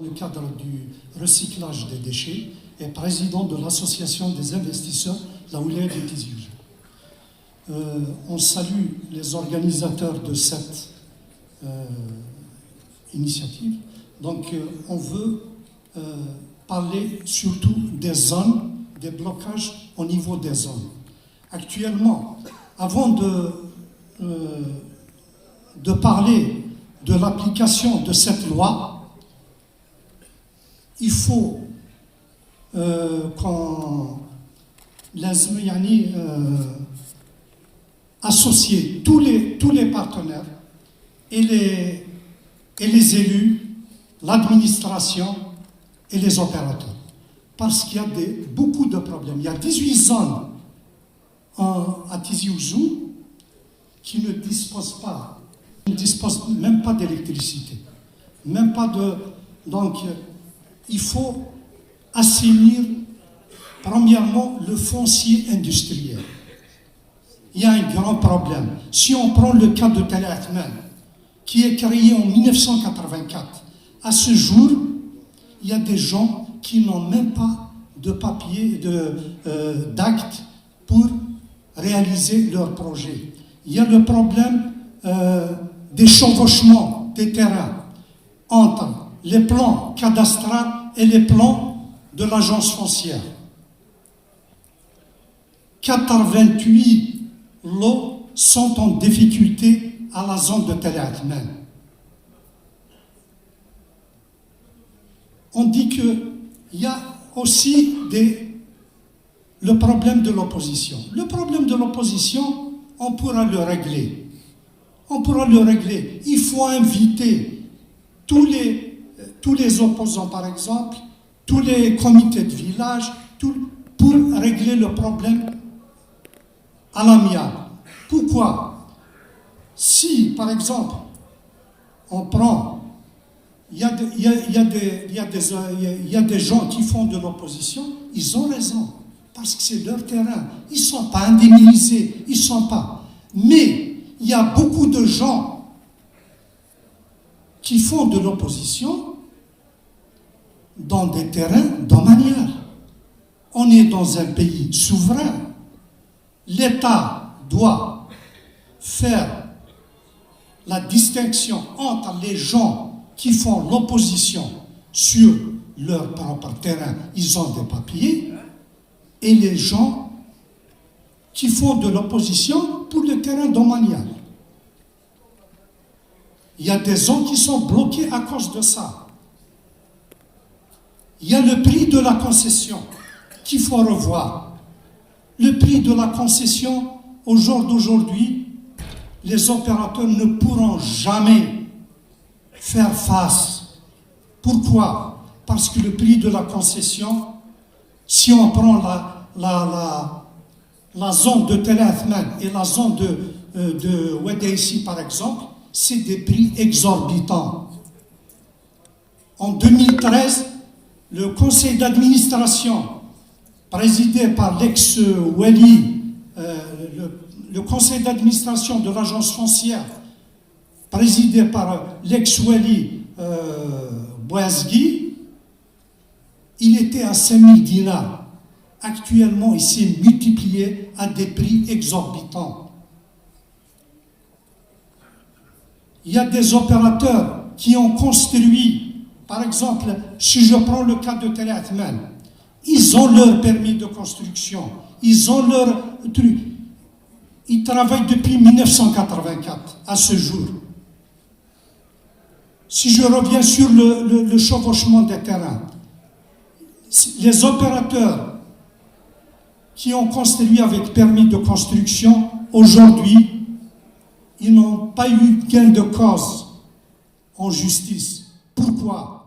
le cadre du recyclage des déchets et président de l'association des investisseurs la Wilaya de Tizi Ouzou. On salue les organisateurs de cette initiative. Donc on veut parler surtout des zones, des blocages au niveau des zones. Actuellement, avant de parler de l'application de cette loi, il faut qu'on associer tous les partenaires et les élus, l'administration et les opérateurs. Parce qu'il y a beaucoup de problèmes. Il y a 18 zones à Tizi Ouzou qui ne disposent même pas d'électricité. Même pas de... Donc, il faut assainir, premièrement, le foncier industriel. Il y a un grand problème. Si on prend le cas de Tall Ahmed, qui est créé en 1984, à ce jour, il y a des gens qui n'ont même pas de papier, d'acte pour réaliser leur projet. Il y a le problème des chevauchements des terrains entre les plans cadastrales et les plans de l'agence foncière. 88 lots sont en difficulté à la zone de Tall Ahmed. On dit qu'il y a aussi le problème de l'opposition. Le problème de l'opposition, on pourra le régler. On pourra le régler. Il faut inviter tous les opposants, par exemple, tous les comités de village, pour régler le problème à l'amiable. Pourquoi? Si, par exemple, on prend... Il y a des gens qui font de l'opposition, ils ont raison, parce que c'est leur terrain. Ils ne sont pas indemnisés, ils ne sont pas. Mais il y a beaucoup de gens qui font de l'opposition dans des terrains domaniales. On est dans un pays souverain. L'État doit faire la distinction entre les gens qui font l'opposition sur leur propre terrain, ils ont des papiers, et les gens qui font de l'opposition pour le terrain domanial. Il y a des zones qui sont bloquées à cause de ça. Il y a le prix de la concession qu'il faut revoir. Le prix de la concession, au jour d'aujourd'hui, les opérateurs ne pourront jamais faire face. Pourquoi? Parce que le prix de la concession, si on prend la zone de Tall Ahmed et la zone de Oued-Aïssi, par exemple, c'est des prix exorbitants. En 2013, le conseil d'administration, présidé par l'ex-Wali, le conseil d'administration de l'agence foncière, présidé par l'ex-Wali Bouazgui, il était à 5000 dinars. Actuellement, il s'est multiplié à des prix exorbitants. Il y a des opérateurs qui ont construit, par exemple, si je prends le cas de Tall Ahmed, ils ont leur permis de construction, ils ont leur truc. Ils travaillent depuis 1984 à ce jour. Si je reviens sur le chevauchement des terrains, les opérateurs qui ont construit avec permis de construction, aujourd'hui, ils n'ont pas eu gain de cause en justice. Pourquoi?